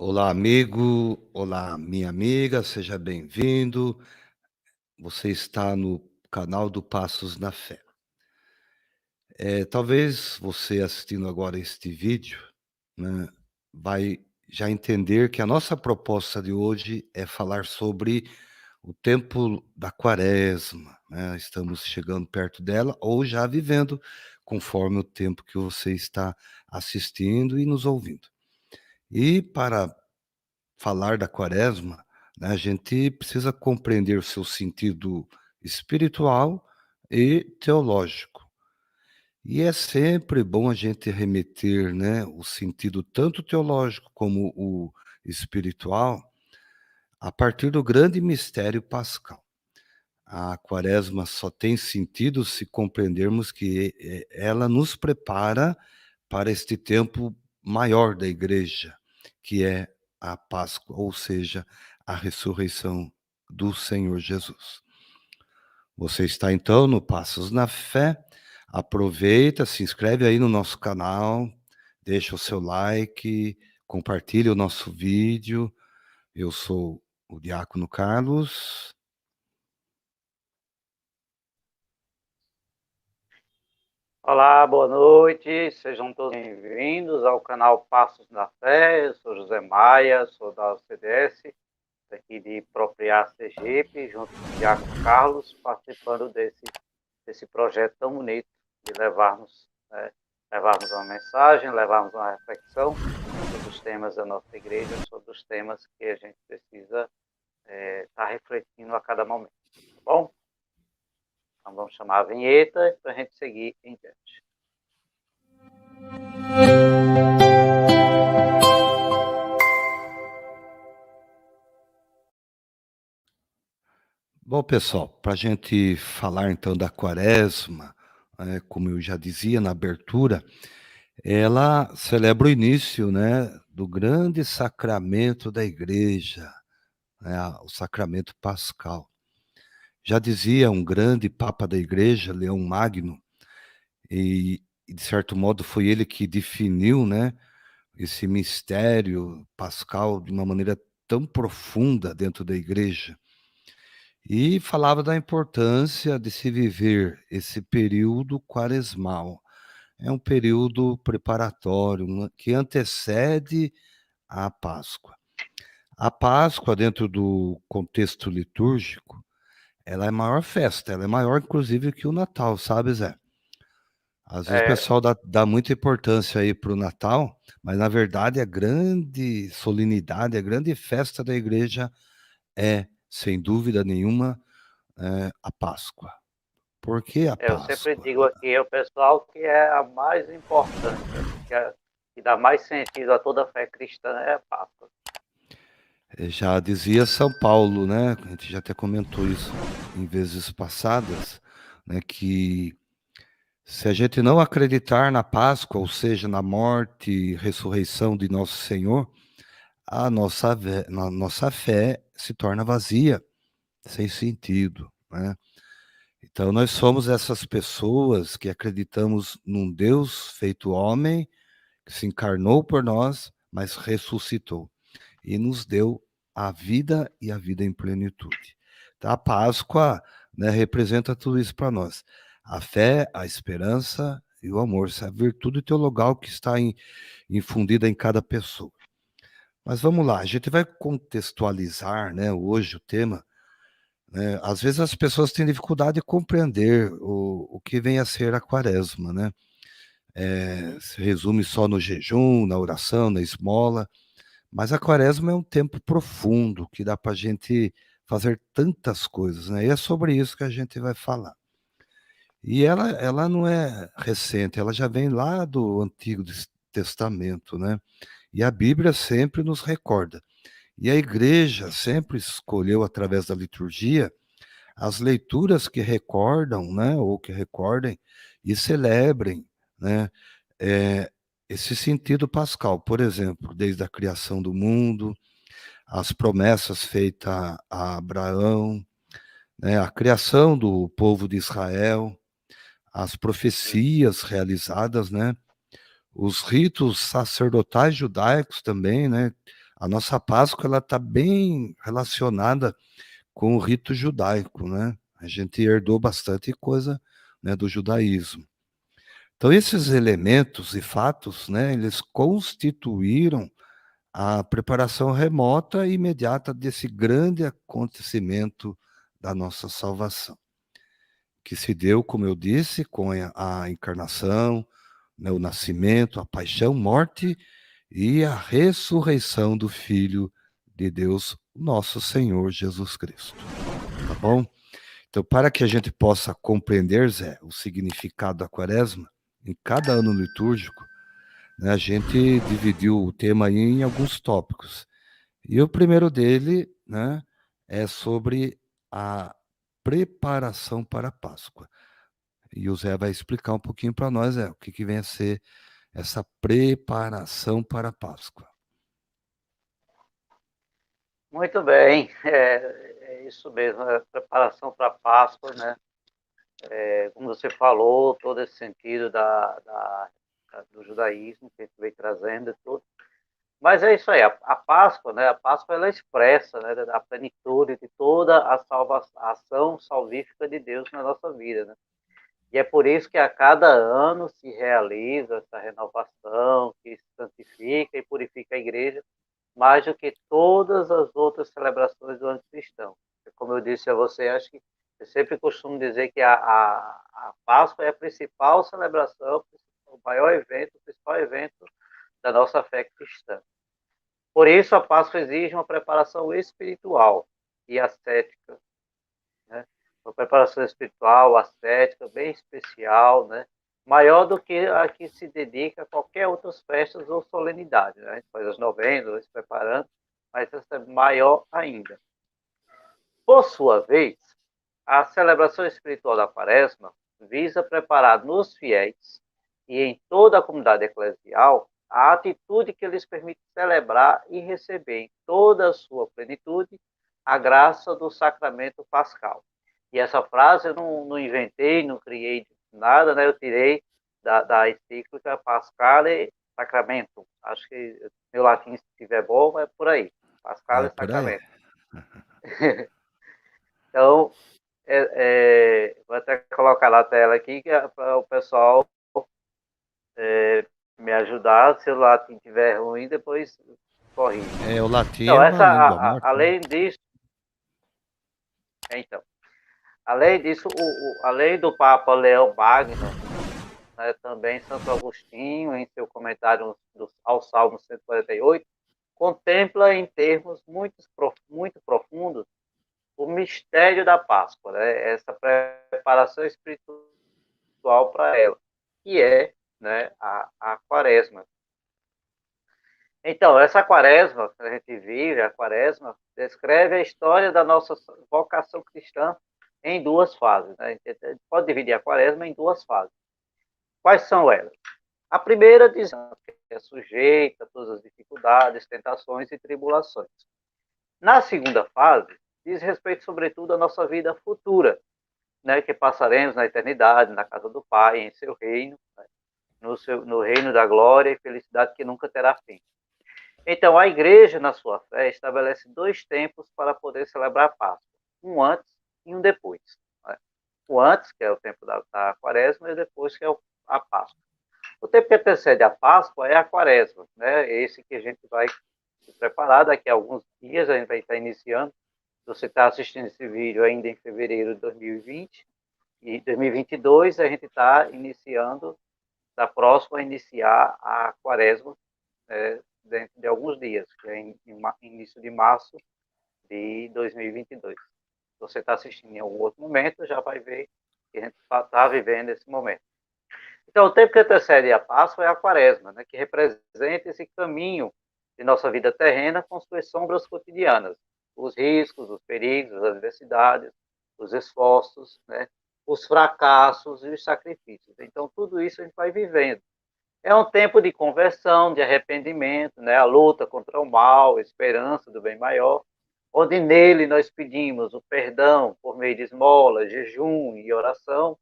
Olá, amigo. Olá, minha amiga. Seja bem-vindo. Você está no canal do Passos na Fé. Talvez você assistindo agora este vídeo, né, vai já entender que a nossa proposta de hoje é falar sobre o tempo da Quaresma, né? Estamos chegando perto dela ou já vivendo, conforme o tempo que você está assistindo e nos ouvindo. E para falar da Quaresma, né, a gente precisa compreender o seu sentido espiritual e teológico. E é sempre bom a gente remeter, né, o sentido tanto teológico como o espiritual a partir do grande mistério pascal. A Quaresma só tem sentido se compreendermos que ela nos prepara para este tempo maior da igreja, que é a Páscoa, ou seja, a ressurreição do Senhor Jesus. Você está então no Passos na Fé. Aproveita, se inscreve aí no nosso canal, deixa o seu like, compartilha o nosso vídeo. Eu sou o Diácono Carlos. Olá, boa noite, sejam todos bem-vindos ao canal Passos da Fé. Eu sou José Maia, sou da CDS, aqui de Propriar Sergipe, junto com o Diácono Carlos, participando desse projeto tão bonito de levarmos uma mensagem, levarmos uma reflexão sobre os temas da nossa igreja, sobre os temas que a gente precisa estar refletindo a cada momento, tá bom? Então vamos chamar a vinheta para a gente seguir em diante. Bom, pessoal, para a gente falar então da Quaresma, como eu já dizia na abertura, ela celebra o início, né, do grande sacramento da igreja, né, o sacramento pascal. Já dizia um grande papa da igreja, Leão Magno, e de certo modo foi ele que definiu, né, esse mistério pascal de uma maneira tão profunda dentro da igreja. E falava da importância de se viver esse período quaresmal. É um período preparatório, que antecede a Páscoa. A Páscoa, dentro do contexto litúrgico, ela é a maior festa, ela é maior, inclusive, que o Natal, sabe, Zé? Às vezes o É, pessoal dá muita importância aí para o Natal, mas na verdade a grande solenidade, a grande festa da igreja é, sem dúvida nenhuma, a Páscoa. Por que a Eu sempre Páscoa? digo aqui ao pessoal que é a mais importante, que dá mais sentido a toda a fé cristã é a Páscoa. Já dizia São Paulo, né? A gente já até comentou isso em vezes passadas, né? Que se a gente não acreditar na Páscoa, ou seja, na morte e ressurreição de nosso Senhor, a nossa fé se torna vazia, sem sentido, né? Então, nós somos essas pessoas que acreditamos num Deus feito homem, que se encarnou por nós, mas ressuscitou e nos deu a vida e a vida em plenitude. Então, a Páscoa, né, representa tudo isso para nós. A fé, a esperança e o amor, essa virtude teologal que está infundida em cada pessoa. Mas vamos lá, a gente vai contextualizar, né, hoje o tema. Né? Às vezes as pessoas têm dificuldade de compreender o que vem a ser a Quaresma, né? Se resume só no jejum, na oração, na esmola. Mas a Quaresma é um tempo profundo que dá para a gente fazer tantas coisas, né? E é sobre isso que a gente vai falar. E ela não é recente, ela já vem lá do Antigo Testamento, né? E a Bíblia sempre nos recorda. E a igreja sempre escolheu, através da liturgia, as leituras que recordam, né? Ou que recordem e celebrem, né? eh, esse sentido pascal. Por exemplo, desde a criação do mundo, as promessas feitas a Abraão, né, a criação do povo de Israel, as profecias realizadas, né, os ritos sacerdotais judaicos também, né, A nossa Páscoa ela está bem relacionada com o rito judaico, né? A gente herdou bastante coisa, né, do judaísmo. Então, esses elementos e fatos, né, eles constituíram a preparação remota e imediata desse grande acontecimento da nossa salvação, que se deu, como eu disse, com a encarnação, né, o nascimento, a paixão, morte e a ressurreição do Filho de Deus, nosso Senhor Jesus Cristo. Tá bom? Então, para que a gente possa compreender, Zé, o significado da quaresma, em cada ano litúrgico, né, a gente dividiu o tema aí em alguns tópicos. E o primeiro dele, né, é sobre a preparação para a Páscoa. E o Zé vai explicar um pouquinho para nós, o que, que vem a ser essa preparação para a Páscoa. Muito bem, é isso mesmo, a preparação para a Páscoa, né? Como você falou, todo esse sentido do judaísmo que a gente vem trazendo e tudo. Mas é isso aí, a Páscoa, né? A Páscoa ela expressa, né, a plenitude de toda a ação salvífica de Deus na nossa vida, né? E é por isso que a cada ano se realiza essa renovação, que santifica e purifica a igreja, mais do que todas as outras celebrações do ano cristão. Como eu disse a você, acho que eu sempre costumo dizer que a Páscoa é a principal celebração, o maior evento, o principal evento da nossa fé cristã. Por isso, a Páscoa exige uma preparação espiritual e ascética, né? Uma preparação espiritual, ascética, bem especial, né? Maior do que a que se dedica a qualquer outras festas ou solenidades, né? A gente faz as novenas, vai se preparando, mas essa é maior ainda. Por sua vez, a celebração espiritual da Quaresma visa preparar nos fiéis e em toda a comunidade eclesial a atitude que lhes permite celebrar e receber em toda a sua plenitude a graça do sacramento pascal. E essa frase eu não inventei, não criei nada, né? Eu tirei da encíclica Pascale Sacramento. Acho que meu latim, se estiver bom, é por aí. É Pascale por aí. Sacramento. Então, vou até colocar na tela aqui para o pessoal me ajudar. Se o latim estiver ruim, depois corrige. O latim Então, é uma língua morta, né? além disso, então, além disso, além do Papa Leão Magno, né, também Santo Agostinho, em seu comentário ao Salmo 148, contempla em termos muito profundos o mistério da Páscoa, né? Essa preparação espiritual para ela, que é, né, a quaresma. Então, essa quaresma que a gente vive, a quaresma, descreve a história da nossa vocação cristã em duas fases, né? A gente pode dividir a quaresma em duas fases. Quais são elas? A primeira diz que é sujeita a todas as dificuldades, tentações e tribulações. Na segunda fase, diz respeito, sobretudo, à nossa vida futura, né, que passaremos na eternidade, na casa do Pai, em seu reino, né, no reino da glória e felicidade que nunca terá fim. Então, a igreja, na sua fé, estabelece dois tempos para poder celebrar a Páscoa: um antes e um depois. Né? O antes, que é o tempo da quaresma, e o depois, que é a Páscoa. O tempo que antecede a Páscoa é a quaresma, né? Esse que a gente vai se preparar daqui a alguns dias, a gente vai estar iniciando. Você está assistindo esse vídeo ainda em fevereiro de 2020, e 2022 a gente está iniciando, está próximo a iniciar a quaresma, dentro de alguns dias, que é em início de março de 2022. Se você está assistindo em algum outro momento, já vai ver que a gente está vivendo esse momento. Então, o tempo que antecede a Páscoa é a quaresma, né, que representa esse caminho de nossa vida terrena com suas sombras cotidianas, os riscos, os perigos, as adversidades, os esforços, né, os fracassos e os sacrifícios. Então, tudo isso a gente vai vivendo. É um tempo de conversão, de arrependimento, né, a luta contra o mal, a esperança do bem maior, onde nele nós pedimos o perdão por meio de esmola, jejum e oração,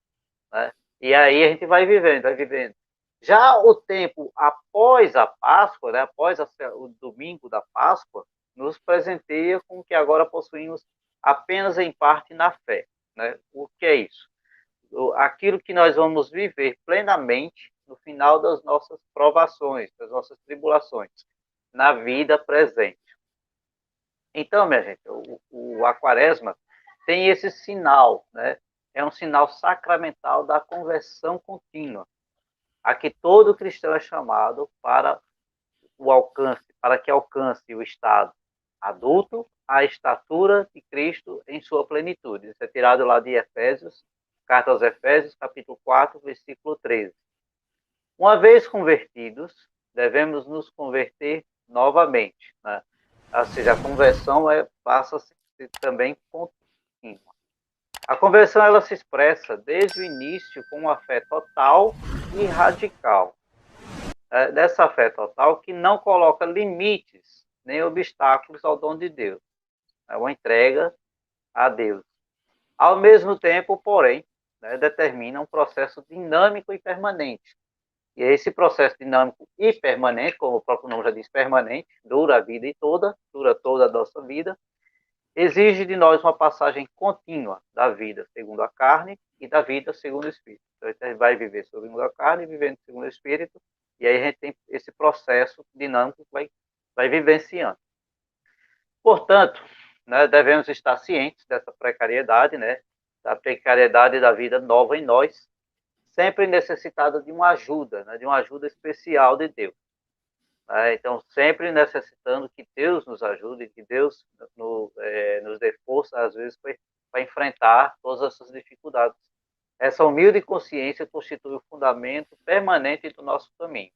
né? E aí a gente vai vivendo, Já o tempo após a Páscoa, né, após o domingo da Páscoa, nos presenteia com o que agora possuímos apenas em parte na fé. Né? O que é isso? Aquilo que nós vamos viver plenamente no final das nossas provações, das nossas tribulações, na vida presente. Então, minha gente, a quaresma tem esse sinal, né? É um sinal sacramental da conversão contínua, a que todo cristão é chamado para o alcance, para que alcance o estado adulto, a estatura de Cristo em sua plenitude. Isso é tirado lá de Efésios, carta aos Efésios, capítulo 4, versículo 13. Uma vez convertidos, devemos nos converter novamente, né? Ou seja, a conversão passa a ser também contínua. A conversão ela se expressa desde o início com uma fé total e radical. Dessa fé total que não coloca limites nem obstáculos ao dom de Deus. É uma entrega a Deus. Ao mesmo tempo, porém, né, determina um processo dinâmico e permanente. E esse processo dinâmico e permanente, como o próprio nome já diz, permanente, dura a vida toda, dura toda a nossa vida, exige de nós uma passagem contínua da vida segundo a carne e da vida segundo o Espírito. Então, a gente vai viver segundo a carne, vivendo segundo o Espírito, e aí a gente tem esse processo dinâmico que vai vivenciando. Portanto, né, devemos estar cientes dessa precariedade, né, da precariedade da vida nova em nós, sempre necessitada de uma ajuda, né, de uma ajuda especial de Deus. Então, sempre necessitando que Deus nos ajude, que Deus nos dê força, às vezes, para enfrentar todas essas dificuldades. Essa humilde consciência constitui o fundamento permanente do nosso caminho.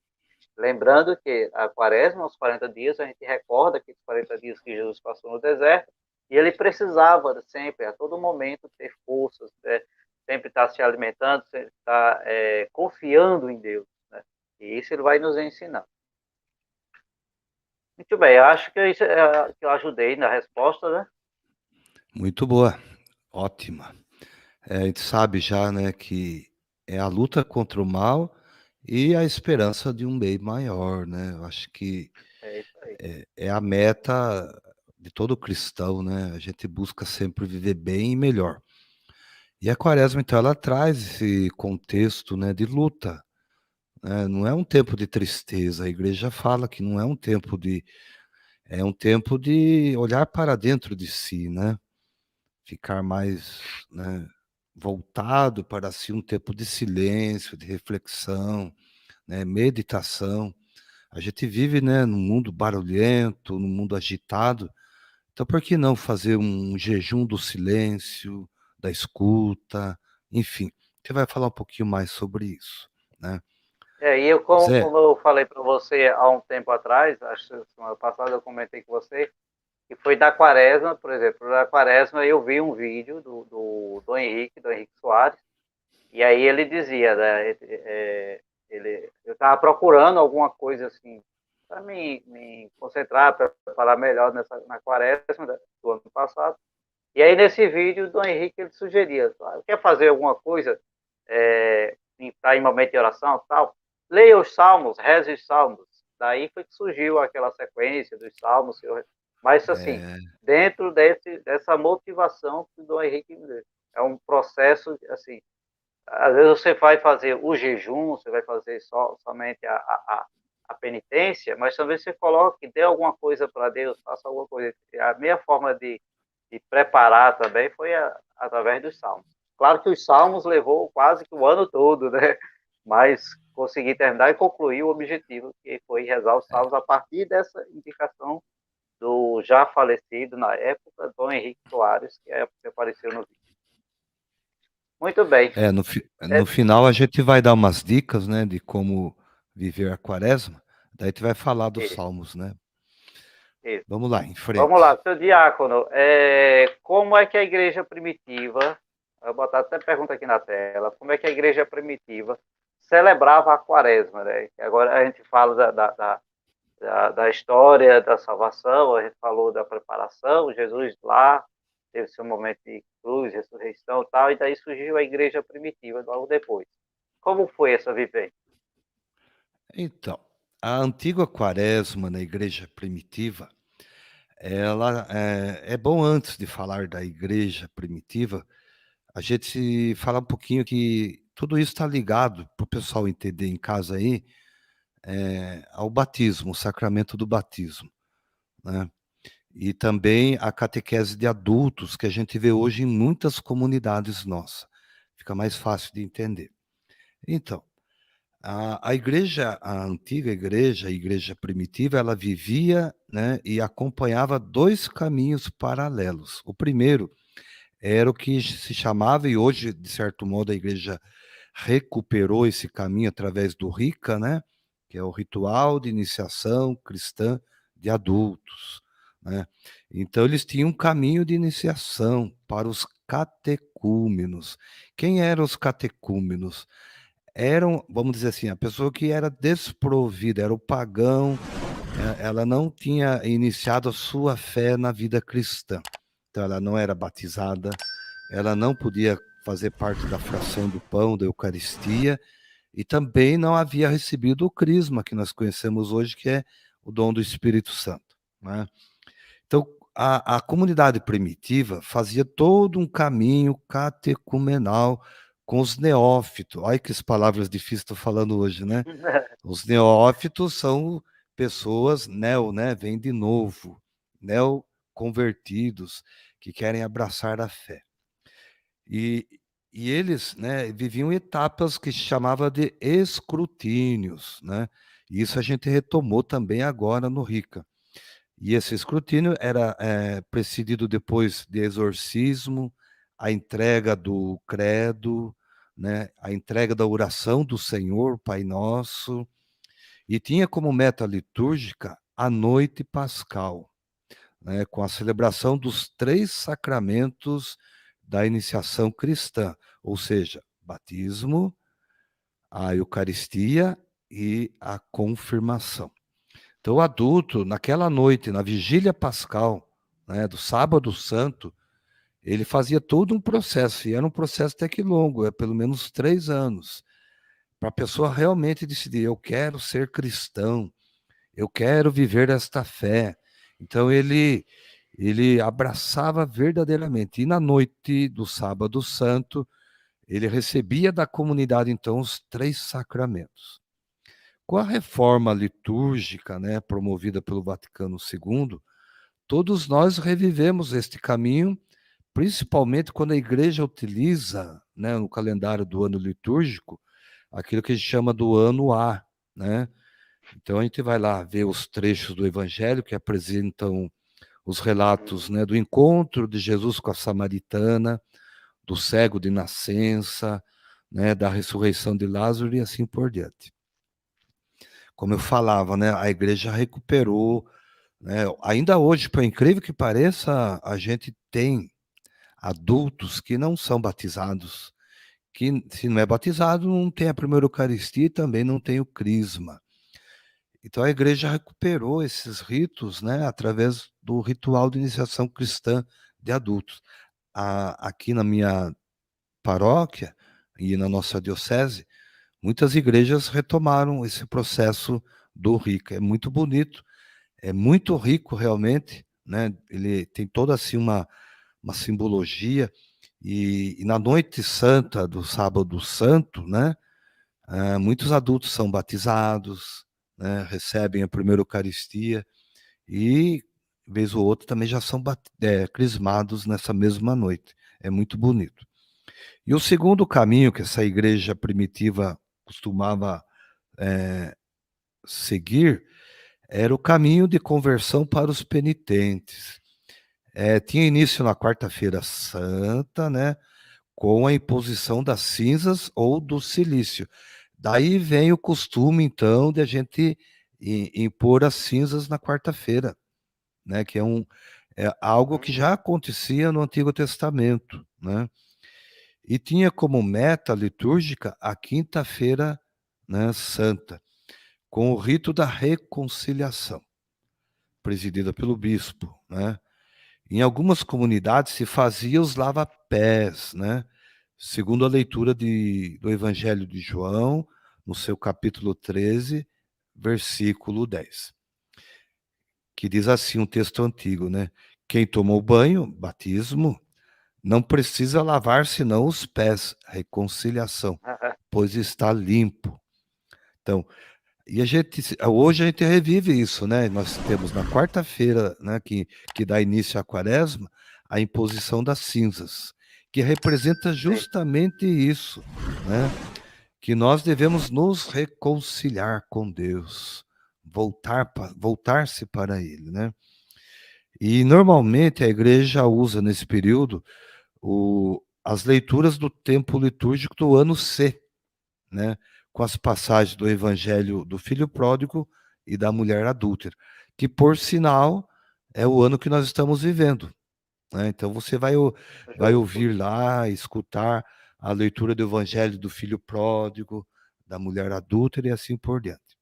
Lembrando que a quaresma, os 40 dias, a gente recorda aqueles 40 dias que Jesus passou no deserto, e ele precisava sempre, a todo momento, ter forças, sempre estar se alimentando, sempre estar confiando em Deus. Né? E isso ele vai nos ensinar. Muito bem, acho que que eu ajudei na resposta, né? Muito boa, ótima. A gente sabe já, né, que é a luta contra o mal e a esperança de um bem maior, né? Eu acho que É isso aí. é a meta de todo cristão, né? A gente busca sempre viver bem e melhor. E a quaresma, então, ela traz esse contexto, né, de luta, né? Não é um tempo de tristeza. A igreja fala que não é um tempo de... É um tempo de olhar para dentro de si, né? Ficar mais, né, voltado para si, um tempo de silêncio, de reflexão, né, meditação. A gente vive, né, num mundo barulhento, num mundo agitado, então por que não fazer um jejum do silêncio, da escuta, enfim. Você vai falar um pouquinho mais sobre isso, né. E eu, Zé, como eu falei para você há um tempo atrás, acho que semana passada eu comentei com você, que foi da quaresma, por exemplo, da quaresma eu vi um vídeo do Henrique Soares, e aí ele dizia, né, eu estava procurando alguma coisa assim, para me concentrar, para falar melhor na quaresma do ano passado, e aí nesse vídeo do Henrique ele sugeria, quer fazer alguma coisa tá em momento de oração tal, leia os salmos, reze os salmos. Daí foi que surgiu aquela sequência dos salmos, mas assim, é, dentro dessa motivação que o Dom Henrique me deu. É um processo, assim, às vezes você vai fazer o jejum, você vai fazer somente a penitência, mas também você coloque, dê alguma coisa para Deus, faça alguma coisa. A minha forma de preparar também foi através dos salmos. Claro que os salmos levou quase que o ano todo, né? Mas consegui terminar e concluir o objetivo, que foi rezar os salmos a partir dessa indicação do já falecido, na época, Dom Henrique Soares, que apareceu no vídeo. Muito bem. no final a gente vai dar umas dicas, né, de como viver a quaresma, daí tu vai falar dos Isso, salmos, né. isso. Vamos lá, em Vamos lá, frente. seu diácono, como é que a igreja primitiva, vou botar até pergunta aqui na tela, como é que a igreja primitiva celebrava a quaresma, né? Agora a gente fala da história da salvação, a gente falou da preparação, Jesus lá teve seu momento de cruz, ressurreição e tal, e daí surgiu a igreja primitiva logo depois. Como foi essa vivência? Então, a antiga quaresma na igreja primitiva, ela é bom antes de falar da igreja primitiva, a gente falar um pouquinho que tudo isso está ligado para o pessoal entender em casa aí, ao batismo, o sacramento do batismo, né? E também a catequese de adultos que a gente vê hoje em muitas comunidades nossas. Fica mais fácil de entender. Então, a igreja, a antiga igreja, a igreja primitiva, ela vivia, né, e acompanhava dois caminhos paralelos. O primeiro era o que se chamava, e hoje, de certo modo, a igreja recuperou esse caminho através do RICA, né, que é o Ritual de Iniciação Cristã de Adultos, né. Então, eles tinham um caminho de iniciação para os catecúmenos. Quem eram os catecúmenos? Eram, vamos dizer assim, a pessoa que era desprovida, era o pagão, ela não tinha iniciado a sua fé na vida cristã. Então, ela não era batizada, ela não podia fazer parte da fração do pão, da Eucaristia, e também não havia recebido o crisma que nós conhecemos hoje, que é o dom do Espírito Santo, né? Então, a comunidade primitiva fazia todo um caminho catecumenal com os neófitos. Olha que palavras difíceis estou falando hoje, né? Os neófitos são pessoas neo, né? Vem de novo, neo convertidos que querem abraçar a fé. E, e eles, né, viviam etapas que se chamava de escrutínios, né? E isso a gente retomou também agora no RICA. E esse escrutínio era precedido depois de exorcismo, a entrega do credo, né, a entrega da oração do Senhor, Pai Nosso, e tinha como meta litúrgica a noite pascal, né, com a celebração dos três sacramentos da iniciação cristã, ou seja, batismo, a Eucaristia e a confirmação. Então, o adulto, naquela noite, na vigília pascal, né, do sábado santo, ele fazia todo um processo, e era um processo até que longo, pelo menos 3 anos, para a pessoa realmente decidir: eu quero ser cristão, eu quero viver esta fé. Então, ele abraçava verdadeiramente. E na noite do sábado santo, ele recebia da comunidade, então, os três sacramentos. Com a reforma litúrgica, né, promovida pelo Vaticano II, todos nós revivemos este caminho, principalmente quando a igreja utiliza, né, no calendário do ano litúrgico, aquilo que a gente chama do ano A, né? Então a gente vai lá ver os trechos do evangelho que apresentam os relatos, né, do encontro de Jesus com a samaritana, do cego de nascença, né, da ressurreição de Lázaro e assim por diante. Como eu falava, né, a igreja recuperou, né, ainda hoje, por incrível que pareça, a gente tem adultos que não são batizados, que se não é batizado, não tem a primeira Eucaristia e também não tem o crisma. Então a igreja recuperou esses ritos, né, através do ritual de iniciação cristã de adultos. Aqui na minha paróquia e na nossa diocese, muitas igrejas retomaram esse processo do RICA. É muito bonito, é muito rico realmente, né? Ele tem toda assim uma simbologia, e na noite santa do sábado santo, né? Muitos adultos são batizados, né? Recebem a primeira Eucaristia e, vez ou outra, também já são crismados nessa mesma noite. É muito bonito. E o segundo caminho que essa igreja primitiva costumava seguir era o caminho de conversão para os penitentes. Tinha início na quarta-feira santa, né, com a imposição das cinzas ou do cilício. Daí vem o costume, então, de a gente impor as cinzas na quarta-feira, né, que é algo que já acontecia no Antigo Testamento, né? E tinha como meta litúrgica a quinta-feira, né, santa, com o rito da reconciliação, presidida pelo bispo, né? Em algumas comunidades se fazia os lava-pés, né? Segundo a leitura do Evangelho de João, no seu capítulo 13, versículo 10, que diz assim, um texto antigo, né? Quem tomou banho, batismo, não precisa lavar senão os pés, reconciliação, pois está limpo. Então, e hoje a gente revive isso, né? Nós temos na quarta-feira, né, que dá início à quaresma, a imposição das cinzas, que representa Sim, justamente isso, né? Que nós devemos nos reconciliar com Deus, voltar-se para Ele, né? E normalmente a igreja usa nesse período as leituras do tempo litúrgico do ano C, né? Com as passagens do Evangelho do Filho Pródigo e da mulher adúltera, que por sinal é o ano que nós estamos vivendo, né? Então você vai justo. ouvir lá, escutar a leitura do Evangelho do Filho Pródigo, da mulher adúltera e assim por diante.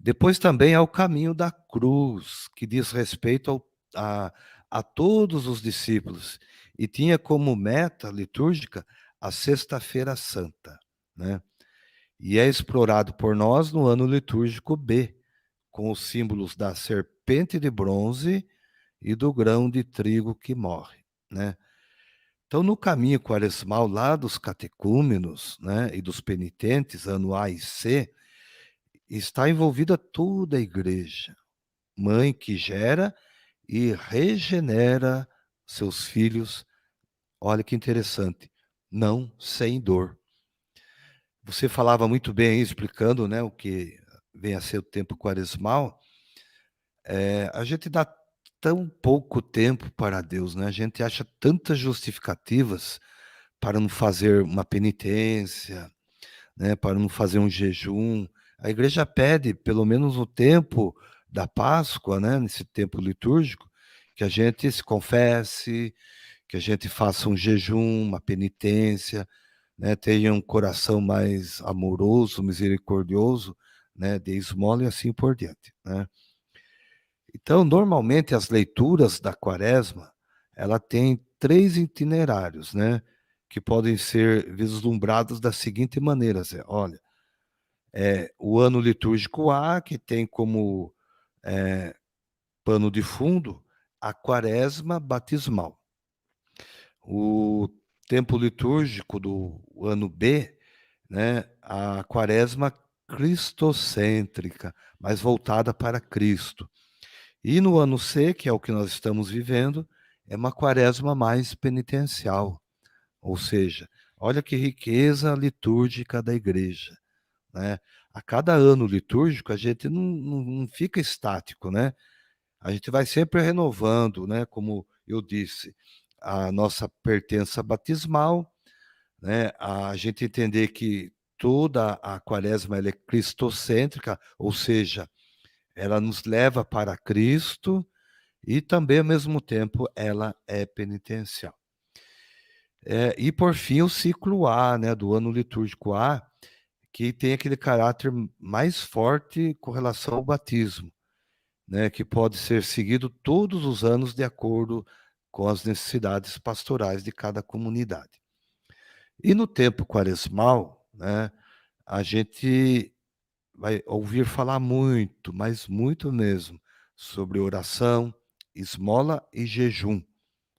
Depois também há o caminho da cruz, que diz respeito a todos os discípulos, e tinha como meta litúrgica a Sexta-feira Santa, né? E é explorado por nós no ano litúrgico B, com os símbolos da serpente de bronze e do grão de trigo que morre, né? Então, no caminho quaresmal lá dos catecúmenos, né, e dos penitentes, ano A e C, está envolvida toda a igreja, mãe que gera e regenera seus filhos. Olha que interessante, não sem dor. Você falava muito bem aí, explicando, né, o que vem a ser o tempo quaresmal. A gente dá tão pouco tempo para Deus, né? A gente acha tantas justificativas para não fazer uma penitência, né, para não fazer um jejum. A igreja pede, pelo menos no tempo da Páscoa, né, nesse tempo litúrgico, que a gente se confesse, que a gente faça um jejum, uma penitência, né, tenha um coração mais amoroso, misericordioso, né, de esmola e assim por diante, né? Então, normalmente as leituras da Quaresma, ela tem 3 itinerários, né, que podem ser vislumbrados da seguinte maneira, Zé, olha, o ano litúrgico A, que tem como pano de fundo a Quaresma batismal. O tempo litúrgico do ano B, né, a Quaresma cristocêntrica, mais voltada para Cristo. E no ano C, que é o que nós estamos vivendo, é uma quaresma mais penitencial. Ou seja, olha que riqueza litúrgica da igreja, né? A cada ano litúrgico, a gente não fica estático, né? A gente vai sempre renovando, né? Como eu disse, a nossa pertença batismal, né? A gente entender que toda a quaresma ela é cristocêntrica, ou seja, ela nos leva para Cristo, e também, ao mesmo tempo, ela é penitencial. E, por fim, o ciclo A, né, do ano litúrgico A, que tem aquele caráter mais forte com relação ao batismo, né, que pode ser seguido todos os anos de acordo com as necessidades pastorais de cada comunidade. E no tempo quaresmal, né, a gente vai ouvir falar muito, mas muito mesmo, sobre oração, esmola e jejum,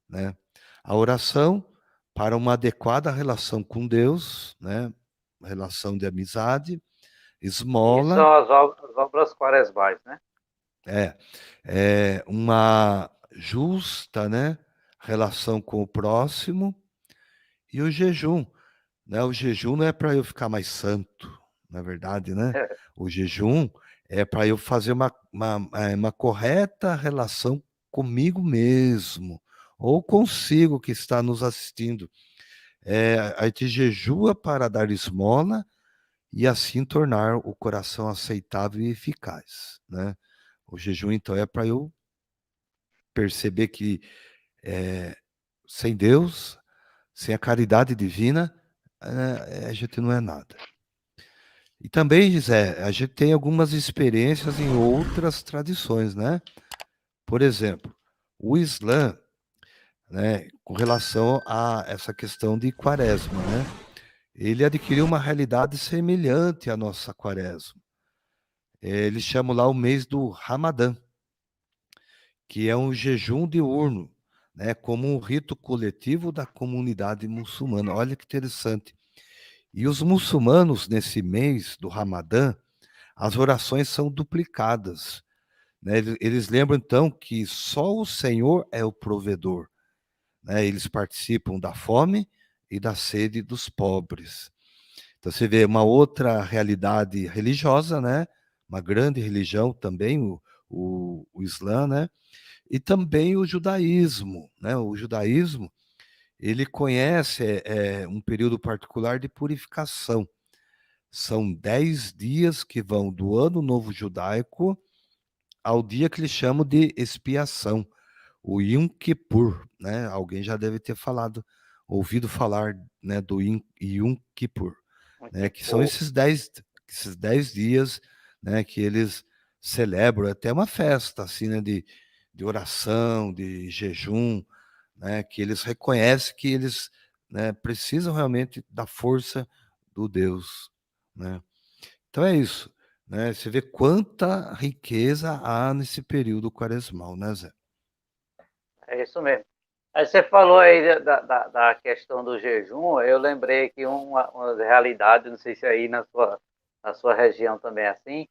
né? A oração para uma adequada relação com Deus, né? Relação de amizade, E esmola são as obras quaresmais, né? é, é uma justa, né? Relação com o próximo, e o jejum, né? O jejum não é para eu ficar mais santo, na verdade, né? O jejum é para eu fazer uma correta relação comigo mesmo, ou consigo que está nos assistindo. A gente jejua para dar esmola e assim tornar o coração aceitável e eficaz, né? O jejum, então, é para eu perceber que sem Deus, sem a caridade divina, a gente não é nada. E também, José, a gente tem algumas experiências em outras tradições, né? Por exemplo, o Islã, né, com relação a essa questão de quaresma, né? Ele adquiriu uma realidade semelhante à nossa quaresma. Eles chamam lá o mês do Ramadã, que é um jejum diurno, né, como um rito coletivo da comunidade muçulmana. Olha que interessante. E os muçulmanos, nesse mês do Ramadã, as orações são duplicadas, né? Eles lembram, então, que só o Senhor é o provedor, né? Eles participam da fome e da sede dos pobres. Então, você vê uma outra realidade religiosa, né? Uma grande religião também, o Islã, né? E também o judaísmo, né? O judaísmo, ele conhece um período particular de purificação. São 10 dias que vão do Ano Novo Judaico ao dia que eles chamam de expiação, o Yom Kippur, né? Alguém já deve ter ouvido falar, né, do Yom Kippur, né? Muito Que são pouco. esses dez dias, né, que eles celebram até uma festa, assim, né, de oração, de jejum, né? Que eles reconhecem que eles, né, precisam realmente da força do Deus, né? Então é isso, né? Você vê quanta riqueza há nesse período quaresmal, né, Zé? É isso mesmo. Aí você falou aí da questão do jejum, eu lembrei que uma realidade, não sei se aí na sua região também é assim,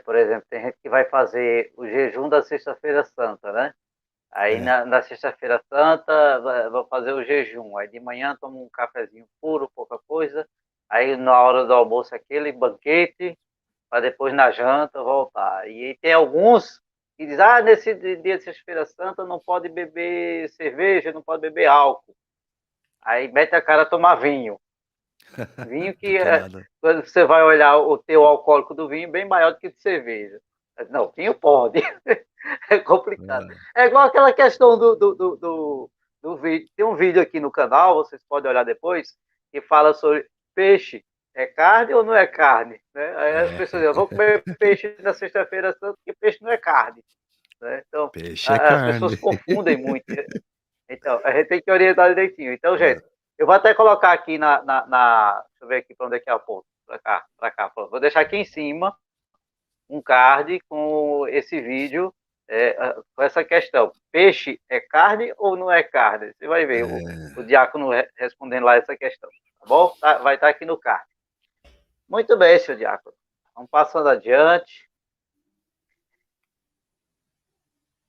por exemplo, tem gente que vai fazer o jejum da Sexta-feira Santa, né? Aí É, na Sexta-feira Santa vou fazer o jejum. Aí de manhã tomo um cafezinho puro, pouca coisa. Aí na hora do almoço aquele banquete, para depois na janta voltar. E tem alguns que dizem, nesse dia de Sexta-feira Santa não pode beber cerveja, não pode beber álcool. Aí mete a cara a tomar vinho. Vinho que, adianta nada. quando você vai olhar o teu alcoólico do vinho, bem maior do que de cerveja. Não, vinho pode. É complicado. É, É igual aquela questão do vídeo. Tem um vídeo aqui no canal, vocês podem olhar depois, que fala sobre peixe. É carne ou não é carne? Né? Aí as pessoas dizem, eu vou comer peixe na sexta-feira santa, porque peixe não é carne. Né? Então, peixe é as pessoas carne. confundem muito. Então, a gente tem que orientar direitinho. Então, gente, É, eu vou até colocar aqui deixa eu ver aqui para onde é que é o ponto. Para cá, para cá. Pronto. Vou deixar aqui em cima um card com esse vídeo, com essa questão. Peixe é carne ou não é carne? Você vai ver o diácono respondendo lá essa questão. Tá bom? Vai estar aqui no card. Muito bem, senhor diácono. Vamos passando adiante.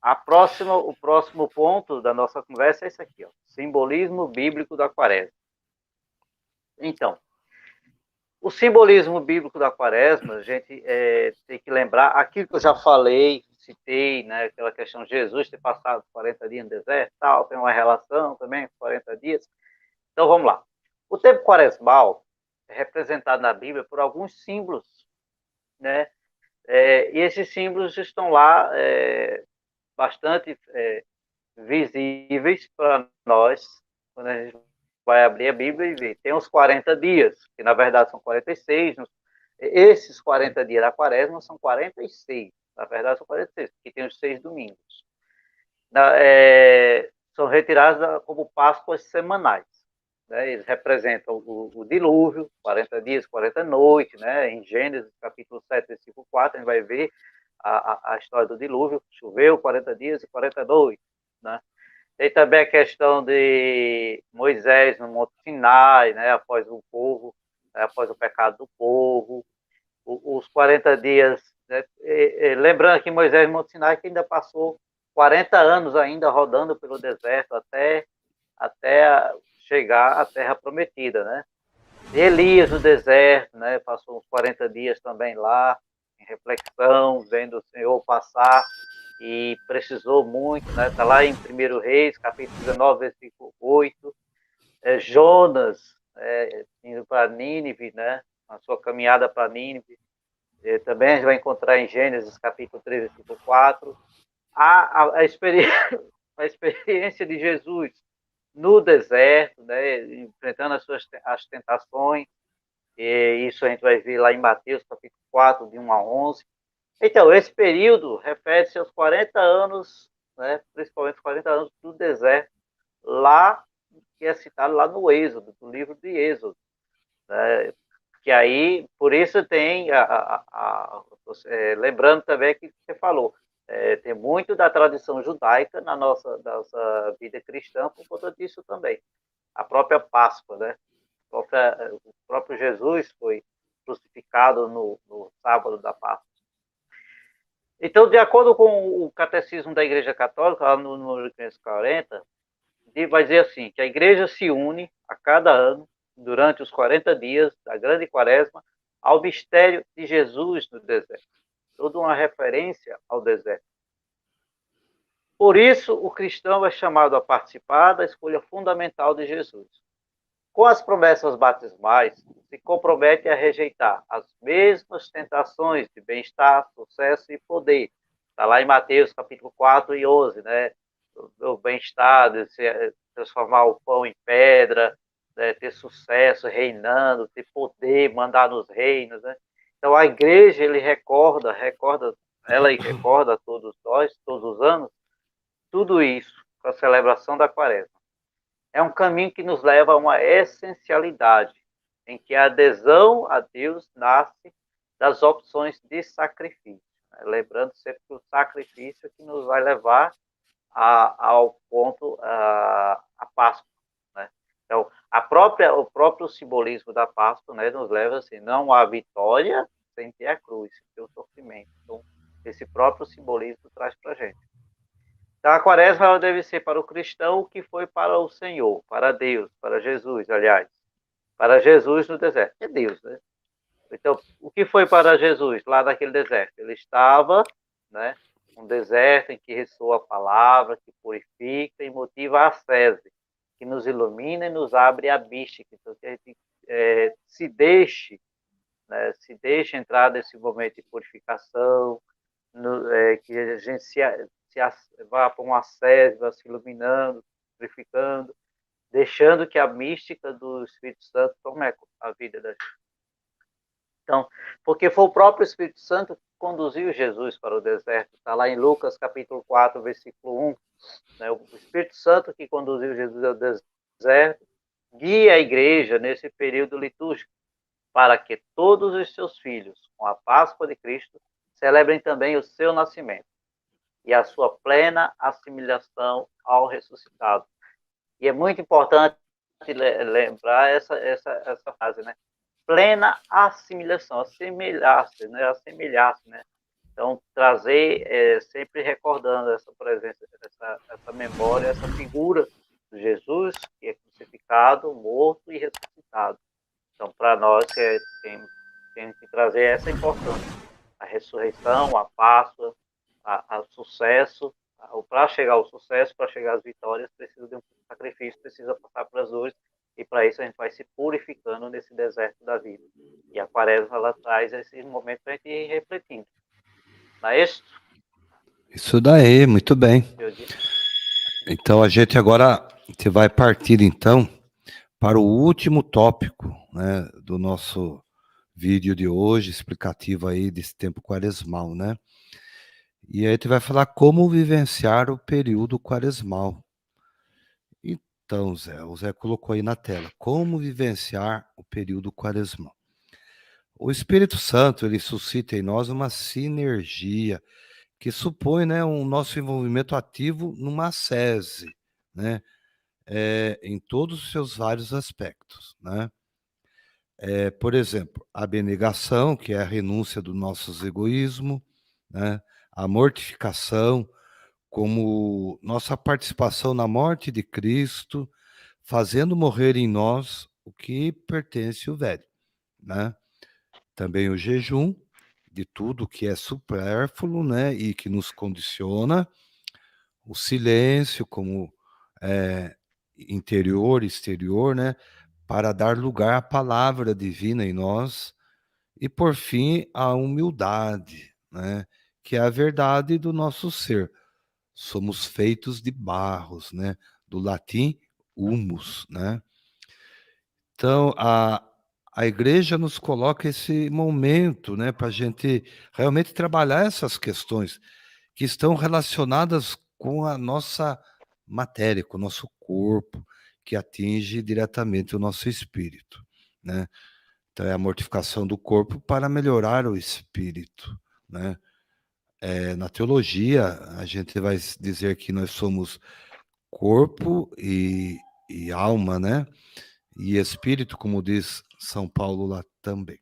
O próximo ponto da nossa conversa é esse aqui, ó, simbolismo bíblico da quaresma. Então, o simbolismo bíblico da quaresma, a gente tem que lembrar aquilo que eu já falei, citei, né, aquela questão de Jesus ter passado 40 dias no deserto, tal, tem uma relação também com 40 dias. Então, vamos lá. O tempo quaresmal é representado na Bíblia por alguns símbolos, né? E esses símbolos estão lá bastante visíveis para nós, quando a gente vai abrir a Bíblia e ver. Tem os 40 dias, que na verdade são 46. Esses 40 dias da quaresma são 46. Na verdade, são 46, porque tem os 6 domingos. São retirados como Páscoas semanais. Né? Eles representam o dilúvio, 40 dias, 40 noites. Né? Em Gênesis, capítulo 7, versículo 4, a gente vai ver a história do dilúvio. Choveu 40 dias e 40 noites. Né? Tem também a questão de Moisés no Monte Sinai, né, após o povo, após o pecado do povo, os 40 dias. Né, lembrando que Moisés no Monte Sinai que ainda passou 40 anos ainda rodando pelo deserto até chegar à Terra Prometida. Né? Elias no deserto, né, passou uns 40 dias também lá, em reflexão, vendo o Senhor passar e precisou muito, né? Está lá em 1 Reis, capítulo 19, versículo 8. Jonas, indo para Nínive, né? A sua caminhada para Nínive. Também a gente vai encontrar em Gênesis, capítulo 3, versículo 4. A a experiência de Jesus no deserto, né? Enfrentando as tentações. E isso a gente vai ver lá em Mateus, capítulo 4, de 1 a 11. Então, esse período refere-se aos 40 anos, né, principalmente os 40 anos do deserto, lá, que é citado lá no Êxodo, no livro de Êxodo. Né? que aí, por isso tem, lembrando também que você falou, tem muito da tradição judaica na nossa vida cristã por conta disso também. A própria Páscoa, né? O próprio Jesus foi crucificado no sábado da Páscoa. Então, de acordo com o Catecismo da Igreja Católica, lá no número 540, vai dizer assim, que a Igreja se une a cada ano, durante os 40 dias da Grande Quaresma, ao mistério de Jesus no deserto. Toda uma referência ao deserto. Por isso, o cristão é chamado a participar da escolha fundamental de Jesus. Com as promessas batismais, se compromete a rejeitar as mesmas tentações de bem-estar, sucesso e poder. Está lá em Mateus, capítulo 4 e 11, né? O bem-estar, de transformar o pão em pedra, né? Ter sucesso, reinando, ter poder, mandar nos reinos, né? Então, a igreja, ela recorda a todos nós, todos os anos, tudo isso com a celebração da Quaresma. É um caminho que nos leva a uma essencialidade, em que a adesão a Deus nasce das opções de sacrifício. Lembrando sempre que o sacrifício é que nos vai levar ao ponto, a Páscoa. Né? Então, o próprio simbolismo da Páscoa, né, nos leva assim, não há vitória sem ter a cruz, sem ter o sofrimento. Então, esse próprio simbolismo traz para a gente. Então, a quaresma ela deve ser para o cristão o que foi para o Senhor, para Deus, para Jesus, aliás. Para Jesus no deserto. É Deus, né? Então, o que foi para Jesus lá naquele deserto? Ele estava, né, um deserto em que ressoa a palavra, que purifica e motiva a ascese, que nos ilumina e nos abre a mística. Então, que a gente se deixe entrar nesse momento de purificação, que a gente vá para um ascese, vá se iluminando, purificando, deixando que a mística do Espírito Santo tome a vida da gente. Então, porque foi o próprio Espírito Santo que conduziu Jesus para o deserto. Está lá em Lucas, capítulo 4, versículo 1. Né? O Espírito Santo que conduziu Jesus ao deserto guia a igreja nesse período litúrgico, para que todos os seus filhos, com a Páscoa de Cristo, celebrem também o seu nascimento e a sua plena assimilação ao ressuscitado. E é muito importante lembrar essa frase, né? Plena assimilação, assemelhar-se, né? Assemelhar-se, né? Então, trazer, sempre recordando essa presença, essa memória, essa figura de Jesus, que é crucificado, morto e ressuscitado. Então, para nós, tem que trazer essa importância. A ressurreição, a Páscoa, o sucesso. Para chegar ao sucesso, para chegar às vitórias, precisa de um sacrifício, precisa passar pelas dores. E para isso a gente vai se purificando nesse deserto da vida. E a quaresma, ela traz esse momento para a gente ir refletindo. Não é isso? Isso daí, muito bem. Então a gente agora vai partir então para o último tópico, né, do nosso vídeo de hoje, explicativo aí desse tempo quaresmal, né? E aí a gente vai falar como vivenciar o período quaresmal. Então, o Zé colocou aí na tela, como vivenciar o período quaresmal. O Espírito Santo, ele suscita em nós uma sinergia que supõe, né, um nosso envolvimento ativo numa ascese, né, em todos os seus vários aspectos, né. Por exemplo, a abnegação, que é a renúncia do nosso egoísmo, né, a mortificação, como nossa participação na morte de Cristo, fazendo morrer em nós o que pertence ao velho, né. Também o jejum, de tudo que é supérfluo, né, e que nos condiciona, o silêncio como interior e exterior, né, para dar lugar à palavra divina em nós, e por fim a humildade, né, que é a verdade do nosso ser. Somos feitos de barros, né, do latim humus, né. Então a igreja nos coloca esse momento, né, para a gente realmente trabalhar essas questões que estão relacionadas com a nossa matéria, com o nosso corpo, que atinge diretamente o nosso espírito, né. Então, é a mortificação do corpo para melhorar o espírito, né? Na teologia, a gente vai dizer que nós somos corpo e alma, né? E espírito, como diz São Paulo lá também.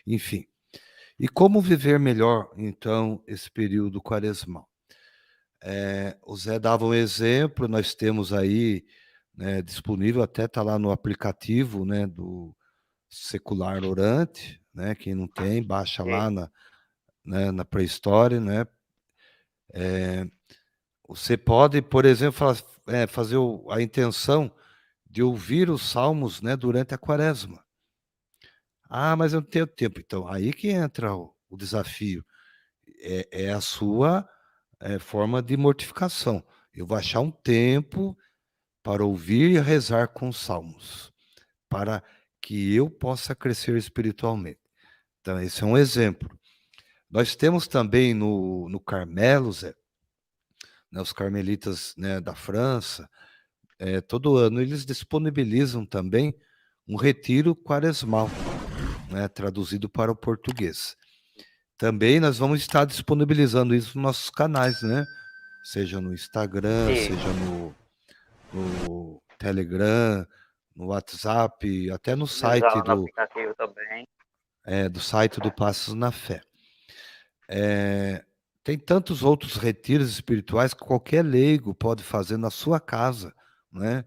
Enfim, e como viver melhor, então, esse período quaresmal? O Zé dava um exemplo, nós temos aí, né, disponível, até está lá no aplicativo, né, do Secular Orante, né? Quem não tem, baixa E, lá na Play Store, né? Você pode, por exemplo, fazer a intenção de ouvir os salmos, né, durante a quaresma. Ah, mas eu não tenho tempo. Então, aí que entra o desafio. É a sua forma de mortificação. Eu vou achar um tempo para ouvir e rezar com os salmos, para que eu possa crescer espiritualmente. Então, esse é um exemplo. Nós temos também no Carmelo, Zé, né, os carmelitas, né, da França, todo ano eles disponibilizam também um retiro quaresmal, né, traduzido para o português. Também nós vamos estar disponibilizando isso nos nossos canais, né? Seja no Instagram, e seja no Telegram, no WhatsApp, até no site utilizar no do, aplicativo também. do site do Passos na Fé. Tem tantos outros retiros espirituais que qualquer leigo pode fazer na sua casa, né?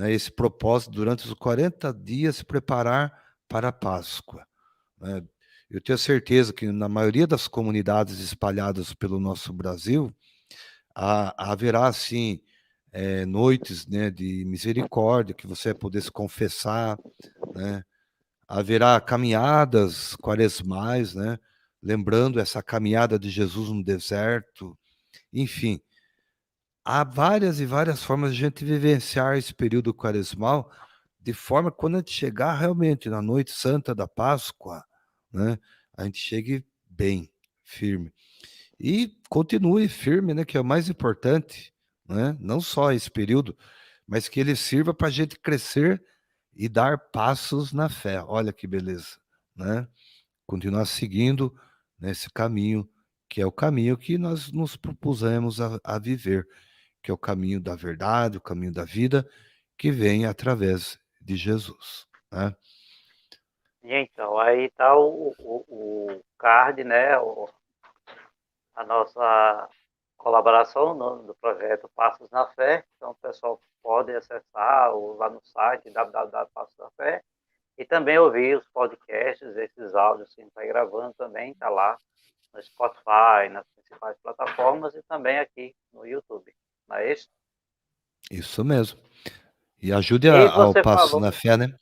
Esse propósito, durante os 40 dias, se preparar para a Páscoa, né? Eu tenho certeza que na maioria das comunidades espalhadas pelo nosso Brasil, haverá, sim, noites, né, de misericórdia, que você vai poder se confessar, né? Haverá caminhadas quaresmais, né? Lembrando essa caminhada de Jesus no deserto. Enfim, há várias e várias formas de a gente vivenciar esse período quaresmal, de forma que quando a gente chegar realmente na noite santa da Páscoa, né, a gente chegue bem, firme. E continue firme, né, que é o mais importante, né? Não só esse período, mas que ele sirva para a gente crescer e dar passos na fé. Olha que beleza, né? Continuar seguindo nesse caminho, que é o caminho que nós nos propusemos a viver, que é o caminho da verdade, o caminho da vida, que vem através de Jesus, né? E então, aí está o card, né? A nossa colaboração do projeto Passos na Fé. Então, o pessoal pode acessar lá no site www.passos na Fé e também ouvir os podcasts, esses áudios que a gente está gravando também, está lá no Spotify, nas principais plataformas e também aqui no YouTube. Não é isso? Isso mesmo. E ajude E ao você Passos falou na Fé, né?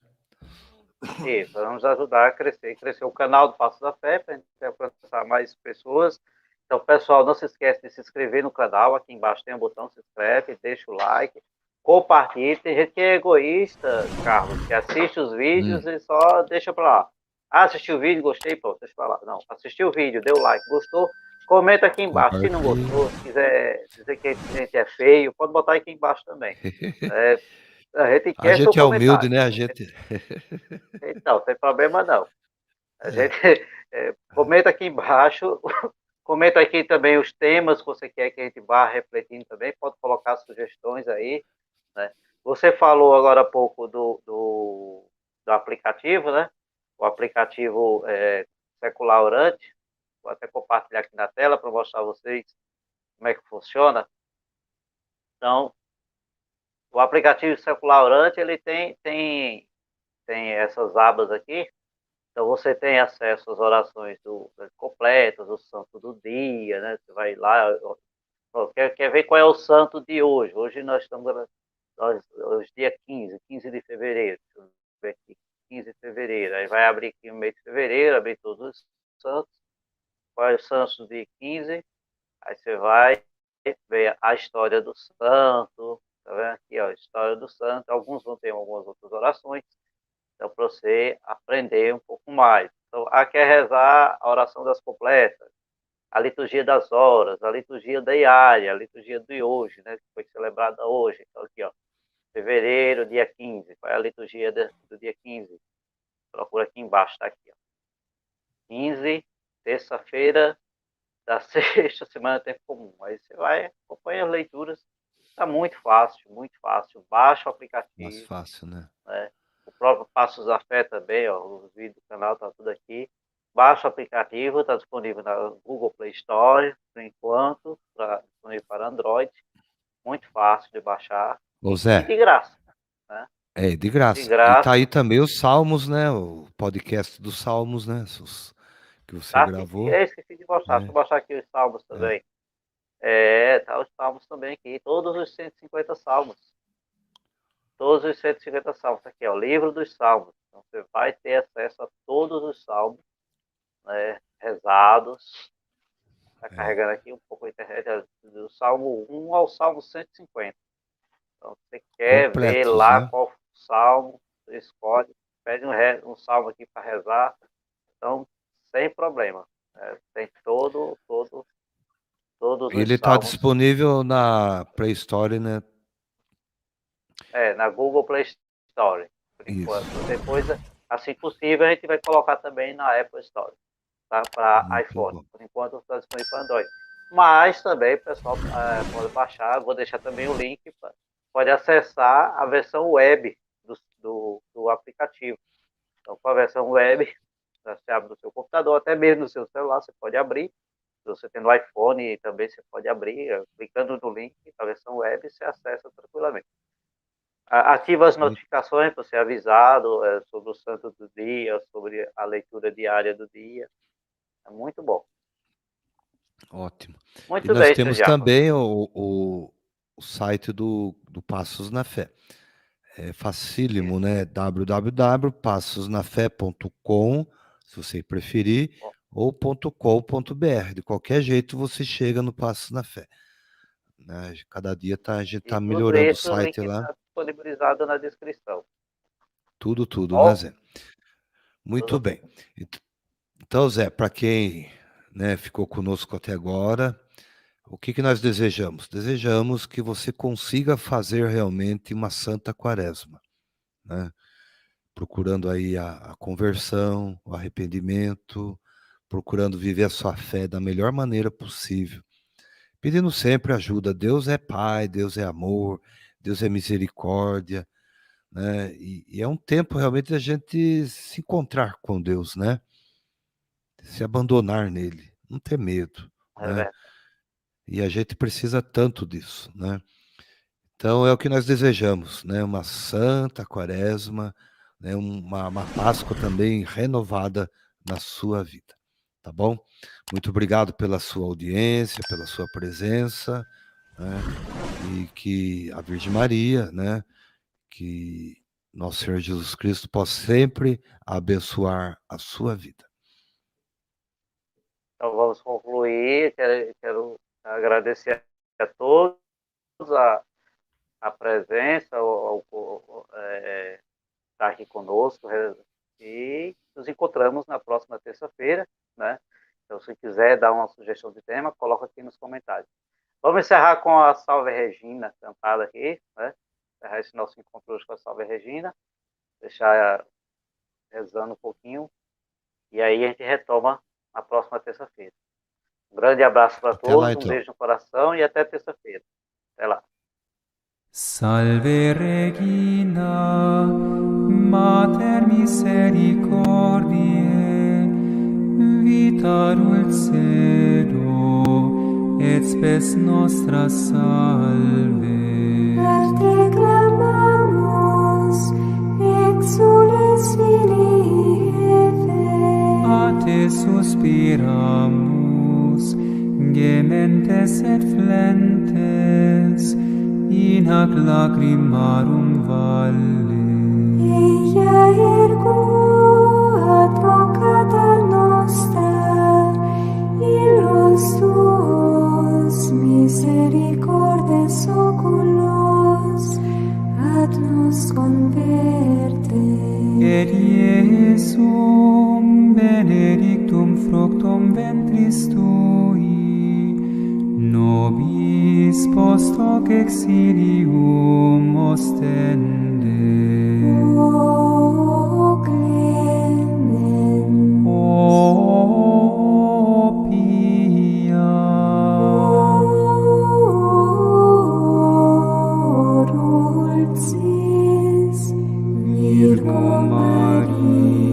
isso, vamos ajudar a crescer o canal do Passos da Fé para a gente alcançar mais pessoas. Então, pessoal, não se esqueça de se inscrever no canal, aqui embaixo tem um botão, se inscreve, deixa o like, compartilhe. Tem gente que é egoísta, Carlos, que assiste os vídeos Hum, e só deixa para lá. Ah, assistiu o vídeo, gostei, pronto, deixa para lá. Não, assistiu o vídeo, deu like, gostou, comenta aqui embaixo. Se não compartilhe. gostou, se quiser dizer que a gente é feio, pode botar aqui embaixo também. É, a gente A quer seu gente é humilde, comentário. né? A gente. Então, não tem problema não. A gente comenta aqui embaixo, comenta aqui também os temas que você quer que a gente vá refletindo também, pode colocar sugestões aí, né? Você falou agora há pouco do aplicativo, né? O aplicativo Secular Orante, vou até compartilhar aqui na tela para mostrar a vocês como é que funciona. Então, o aplicativo Secular Orante, ele tem essas abas aqui. Então, você tem acesso às orações completas, o santo do dia, né? Você vai lá, quer ver qual é o santo de hoje? Hoje nós estamos, hoje dia 15 de fevereiro. Deixa eu ver aqui, 15 de fevereiro. Aí vai abrir aqui o mês de fevereiro, abrir todos os santos. Qual é o santo de 15? Aí você vai ver a história do santo, tá vendo aqui, ó, a história do santo. Alguns vão ter algumas outras orações. Então, para você aprender um pouco mais. Então, aqui é rezar a oração das completas, a liturgia das horas, a liturgia diária, a liturgia de hoje, né, que foi celebrada hoje. Então, aqui, ó, fevereiro, dia 15, qual é a liturgia do dia 15? procura aqui embaixo, tá aqui, ó. 15, terça-feira da sexta semana do tempo comum. Aí você vai, acompanha as leituras, tá muito fácil, muito fácil. Baixa o Mais aplicativo, fácil, né? né? O próprio Passos da Fé também, ó, os vídeos do canal tá tudo aqui. Baixa o aplicativo, está disponível na Google Play Store, por enquanto, disponível para Android. Muito fácil de baixar Ô e Zé, de graça, né? de De graça. E tá graça. aí também os Salmos, né? O podcast dos Salmos, né? Que você Tá aqui, gravou, esqueci de mostrar. Deixa eu né? mostrar aqui os salmos É. também. Tá os salmos também aqui. Todos os 150 salmos. Todos os 150 salmos. Aqui, ó, o livro dos salmos. Então, você vai ter acesso a todos os salmos, né, rezados. Está carregando aqui um pouco a internet do Salmo 1 ao Salmo 150. Então, se você quer ver Completos, lá né? qual salmo, você escolhe, pede um salmo aqui para rezar. Então, sem problema. Tem todos Ele os tá salmos disponível na Play Store, né? na Google Play Store, por Isso. enquanto. Depois, assim possível, a gente vai colocar também na Apple Store, tá? Para Muito iPhone. bom. Por enquanto, está disponível para Android. Mas também o pessoal pode baixar, vou deixar também o link, pode acessar a versão web do aplicativo. Então, com a versão web, você abre no seu computador, até mesmo no seu celular, você pode abrir. Se você tem no iPhone, também você pode abrir, clicando no link da versão web, você acessa tranquilamente. Ativa as Muito, notificações para ser avisado sobre o santo do dia, sobre a leitura diária do dia. É muito bom. ótimo. E Muito nós bem, senhor temos Diácono. também o site do Passos na Fé. É facílimo, Isso. né? www.passosnafé.com, se você preferir, Bom, ou .com.br. De qualquer jeito você chega no Passos na Fé, né? Cada dia a gente e tá tudo melhorando o isso, o link site lá, está disponibilizado na descrição. tudo, né, Bom, Zé? Muito tudo bem. bem. Então, Zé, para quem, né, ficou conosco até agora, o que nós desejamos? Desejamos que você consiga fazer realmente uma santa quaresma, né? Procurando aí a conversão, o arrependimento, procurando viver a sua fé da melhor maneira possível, pedindo sempre ajuda. Deus é Pai, Deus é amor, Deus é misericórdia, né? E é um tempo realmente da gente se encontrar com Deus, né? Se abandonar nele, não ter medo, É né? verdade. E a gente precisa tanto disso, né? Então é o que nós desejamos, né? Uma santa quaresma, né? Uma Páscoa também renovada na sua vida, tá bom? Muito obrigado pela sua audiência, pela sua presença, né? E que a Virgem Maria, né? Que nosso Senhor Jesus Cristo possa sempre abençoar a sua vida. Então vamos concluir. Quero agradecer a todos a presença, estar aqui conosco e nos encontramos na próxima terça-feira, né? Então, se quiser dar uma sugestão de tema, coloca aqui nos comentários. Vamos encerrar com a Salve Regina cantada aqui, né? Encerrar esse nosso encontro hoje com a Salve Regina, deixar rezando um pouquinho, e aí a gente retoma na próxima terça-feira. Um grande abraço para Até lá, todos, um então. beijo no coração e até terça-feira. Até lá. Salve Regina, Mater misericordiae, vita dulcedo, et spes nostra salve. A te clamamus, exules filii Eve. A te suspiramus, gementes et flentes, in hac lacrimarum valle. Ea ergo advocata nostra, illos tuos misericordes oculos, ad nos converte. Et Iesum benedictum fructum ventris tui, nobis post hoc exilium ostende. O Maria.